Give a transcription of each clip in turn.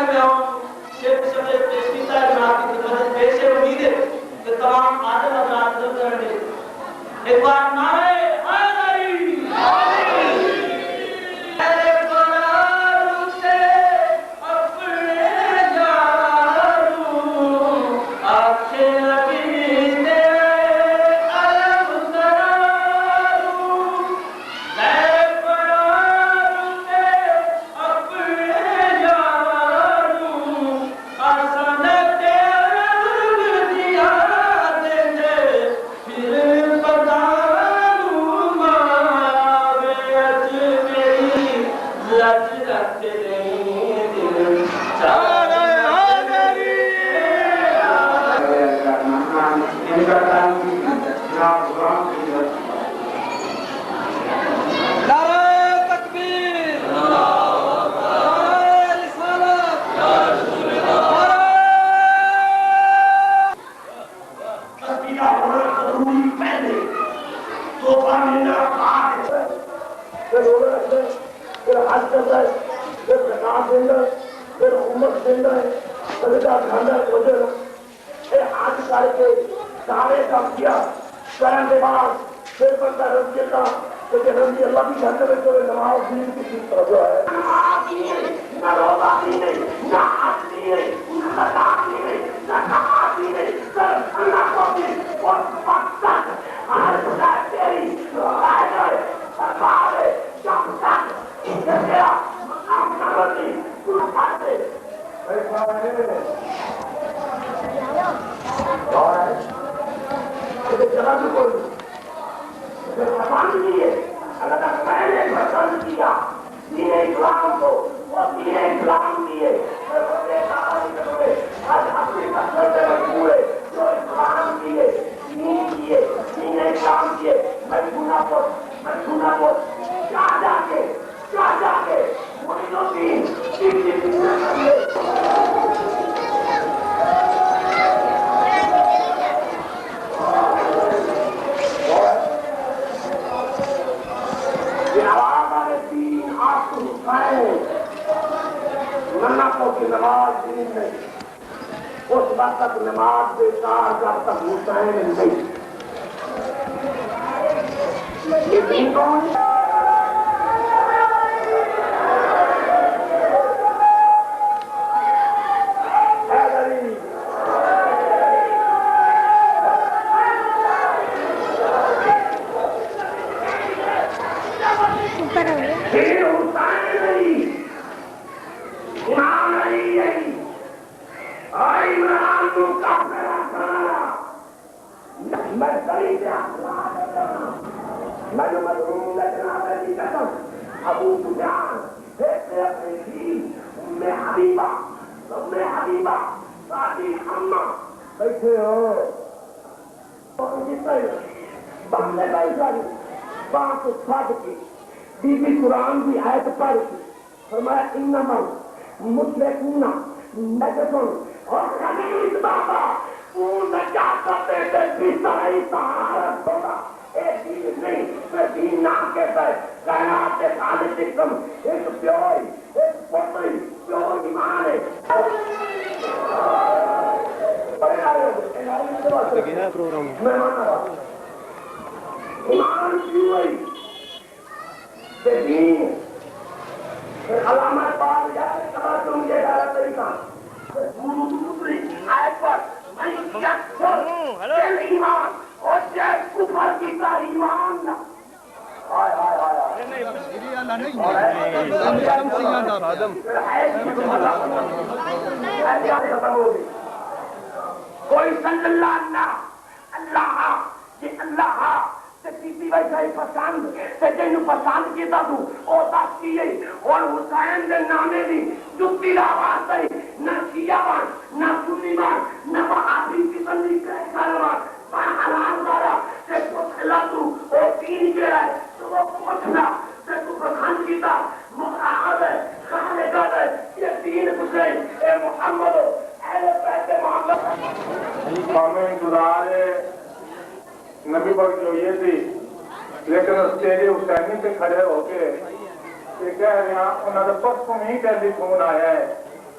में आऊं शेख शब्द पेश किया है मैं आपकी खिदमत में पेश है उम्मीद है कि तमाम आदम हजरात नजर करेंगे एक बार नारे हैदरी कोई पसंद किया तू और हुसैन के नामे की जुत्ती आवाज आई न शियावान न सुन्नीवान न वहाबी किस्म की कहलवान हलाल वाला से पुछला तू और तीन के है तो वो पूछना से तू पसंद किया मुआहद है खाने का है ये तीन हुसैन ए मोहम्मद अहलबैत मोहम्मद हमें गुजारे नबी पर जो ये थी लेकिन स्टेज हुसैनी पे खड़े होके ये कह रहे हैं उन्होंने परसों ही टेलीफोन आया है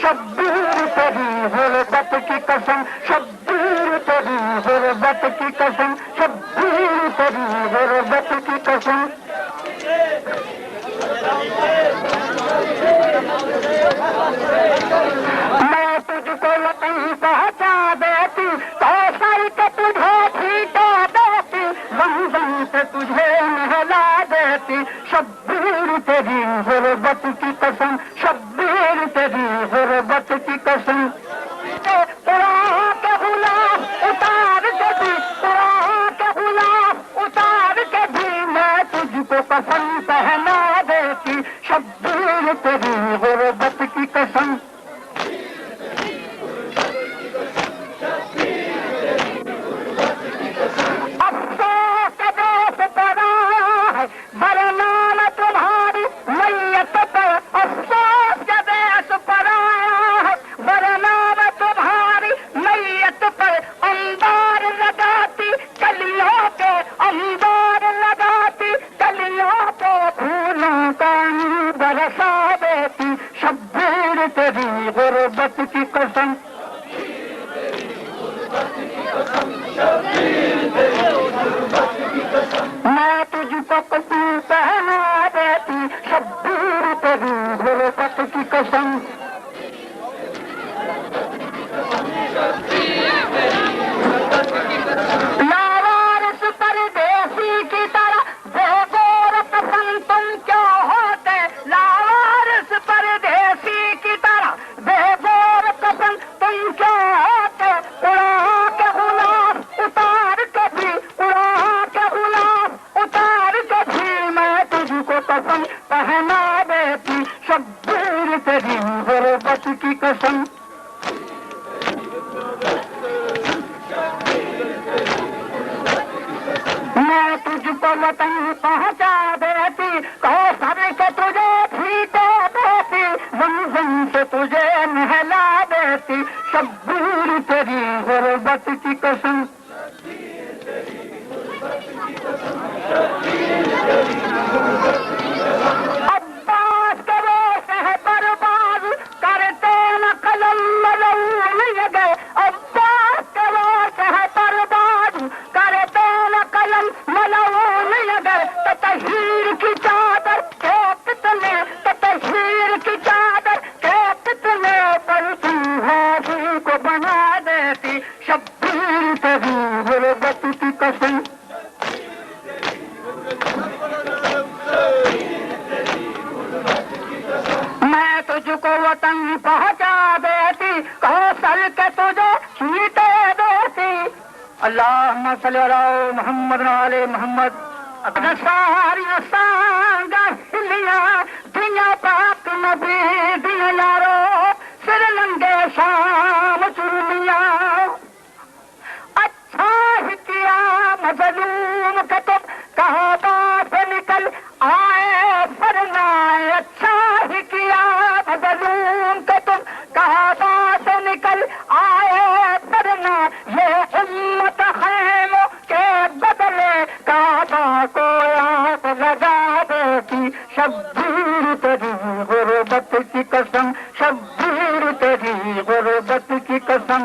शब्बीर तेरी गुर्बत की कसम, शब्बीर तेरी गुर्बत की कसम, शब्बीर तेरी गुर्बत की कसम। मैं तुझको वतन पहुंचा देती, कौशल के तुझे छीटा देती, रमज़ान से तुझे नहला देती। शब्बीर तेरी गुर्बत की कसम, शब्बीर तेरी गुर्बत की कसम। कुरान के गुलाम उतार के भी, कुरान के गुलाम उतार के भी मैं तुझको कसम पहना देती। शब्बीर तेरी गुर्बत की कसम। अफसोस के देश पड़ा है वरना न तुम्हारी मैयत पर, अफसोस के देश पड़ा है वरना न तुम्हारी मैयत पर। अंबार लगाती कलियों के, अंबार लगाती कलियों के, फूलों का बरसा देती। शब्बीर तेरी गुर्बत की कसम। मैं तुझको कसम पहना देती। शब्बीर तेरी गुर्बत की कसम। लावारिस परदेसी की तरह बेगौर पसंद तुम क्यों होते, लावारिस परदेसी की तरह बेगौर पसंद तुम क्यों होते। उड़ा के गुलाम उतार के भी, उड़ा के गुलाम उतार के भी मैं तुझको कसम पहना देती। शब्बीर तेरी गुर्बत की कसम। मैं तुझको वतन पहुंचा देती, कौसर के तुझे छीटे देती, रमज़ान से तुझे नहला देती। शब्बीर तेरी गुर्बत की कसम। अब्बास के रोश है बर्बाद करते न कलम मलूल गए, अब्बास के रोश है बर्बाद करते न कलम मलूल गए। ततहीर की चादर के कितने, ततहीर की चादर के कितने, पर तुम हाथी को बना देती। शब्बीर तेरी गुर्बत की कसम। मैं तुझको वतन पहुंचा देती, कौशल के तुझे छीटे देती। अल्लाहुम्मा सल्ली अला मुहम्मद व आले मुहम्मद। अपने सारी सांगा हिलिया दिया पाक नबी दिया यारो, सिर नंगे शाम चुरमिया। अच्छा ही किया मजलूम के तुम कहबा से निकल आए फरमाए, अच्छा ही किया मजलूम के तुम कहबा से निकल आए फरना। ये उम्मत खैमों के बदले काबा को आग लगा देती। शब्बीर तेरी गुर्बत की कसम, शब्बीर तेरी गुर्बत की कसम।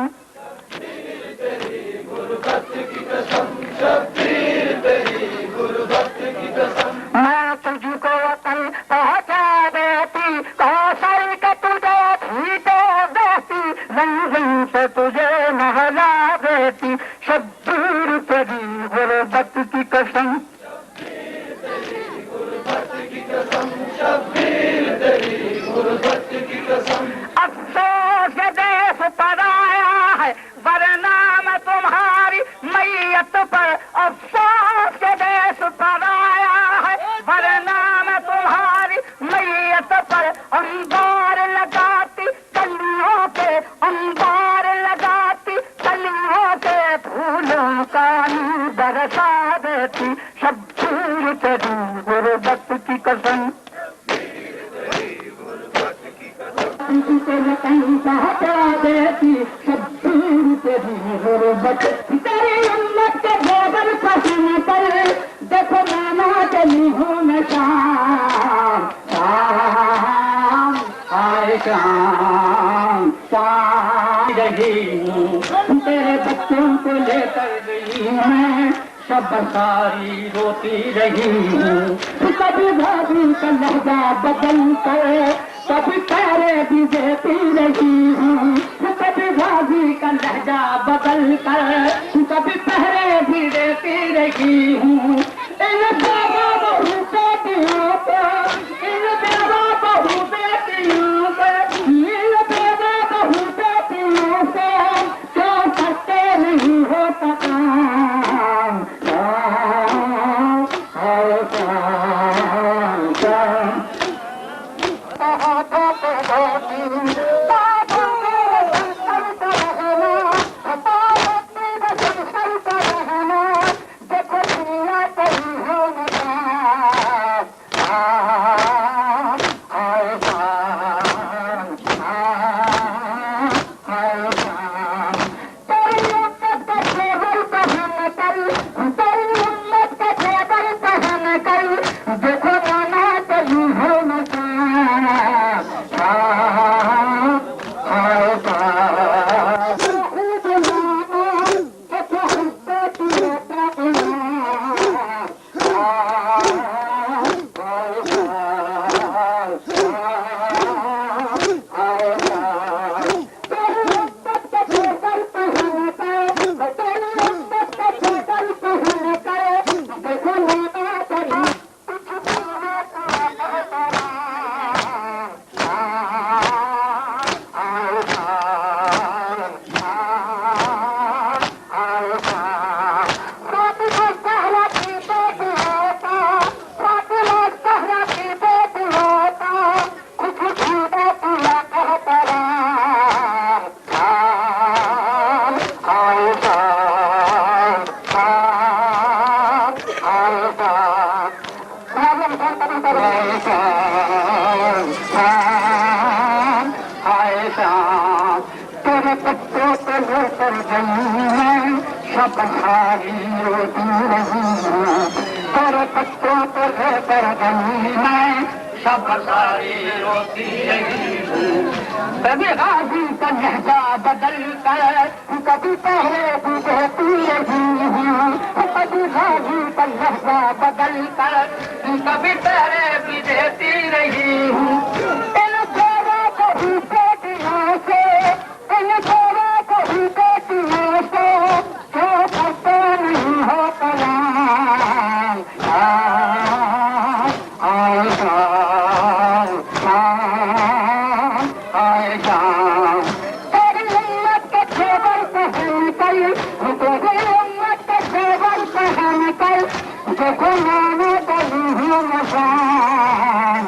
मैं तुझको वतन पहुंचा देती, कौशल के तुझे छीटे देती, रमज़ान से तुझे नहला देती। शब्बीर तेरी गुर्बत की कसम। अफसोस के देश पर आया है वरना मैं तुम्हारी मैयत पर, अफसोस के देश पर आया है वरना मैं तुम्हारी मैयत पर। अंबार लगाती कलियों के, अंबार लगाती कलियों के, फूलों का बरसा देती। शब्बीर तेरी गुर्बत की कसम। देती शब्बीर तेरी गुर्बत। तेरी उम्मत के गोबर पसीने पर देखो मैं चली हूँ मैं शाम शाम आए शाम। रही हूँ, तेरे बच्चों को लेकर गई मैं शब सारी रोती रही हूँ। कभी भाभी का लहजा बदल कर कभी पैरे भी देती रही हूँ, कभी भाभी का लहजा बदल कर कभी पहरे भी देती रही हूँ। इन बेवा बहू बेटियों को, इन बेवा बहू बेटियों को, इन बेवा बहू बेटियों से क्यों करते नहीं हो काम? कभी गाजी का लहजा बदल कर कभी पहले भी देती रही हूँ, कभी गाजी का लहजा बदल कर कभी पहले भी देती रही हूँ। इन गोरों को भी बेटियों से, इन गोरों को भी बेटियों से क्यों करते नहीं हो कलाम? तेरी उम्मत के जेवर पहन कर, तेरी उम्मत के जेवर पहन कर देखो मैंने गली हूँ मशान।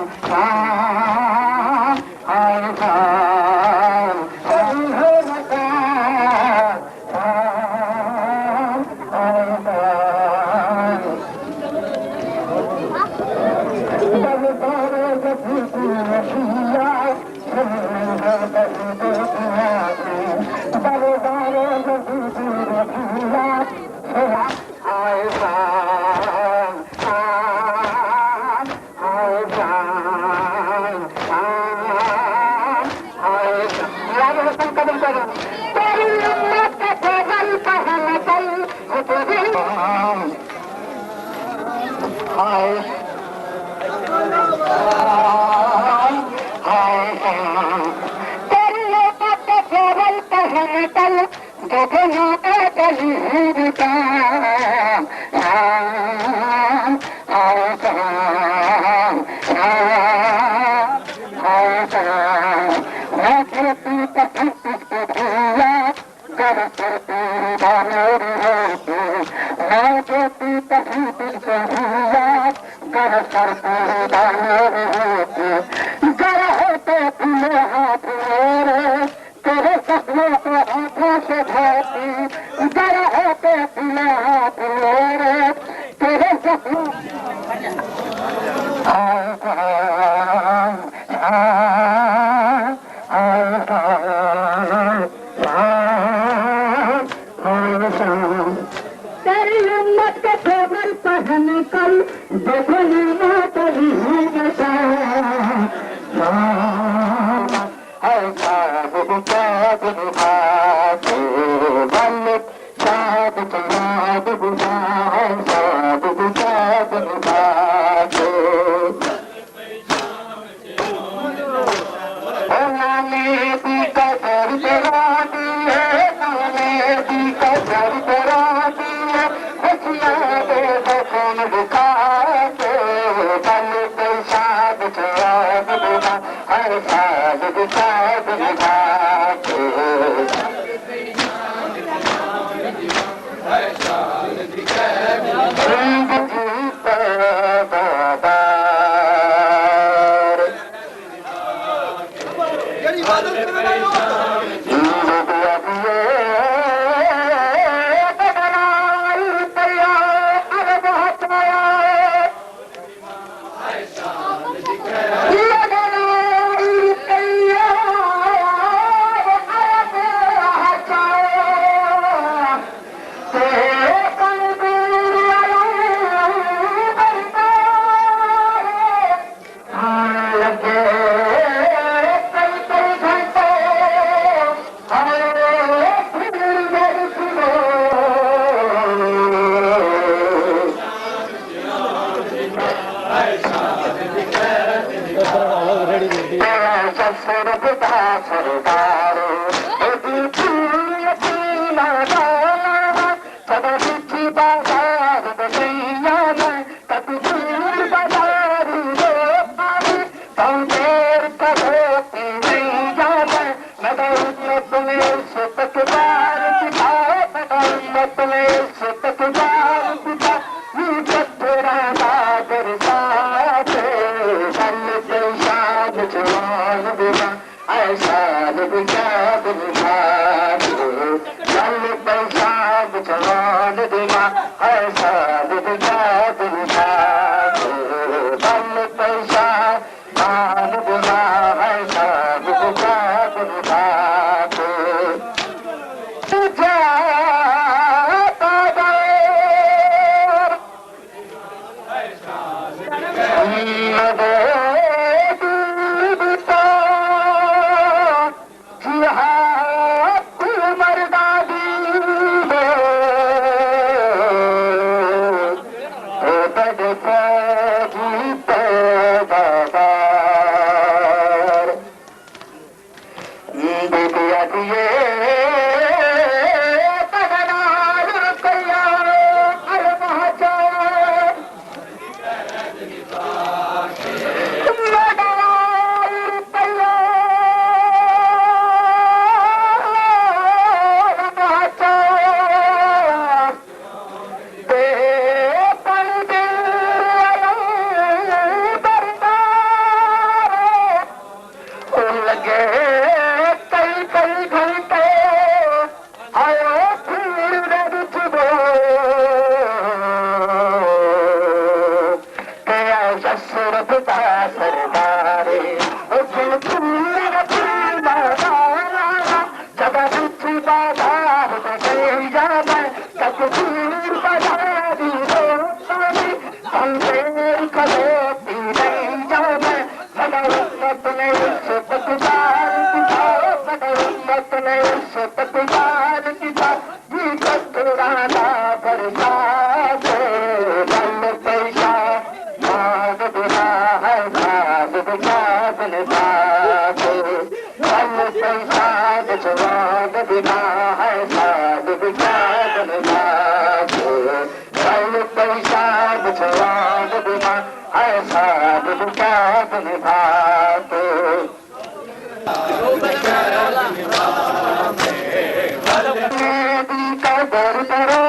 Gogera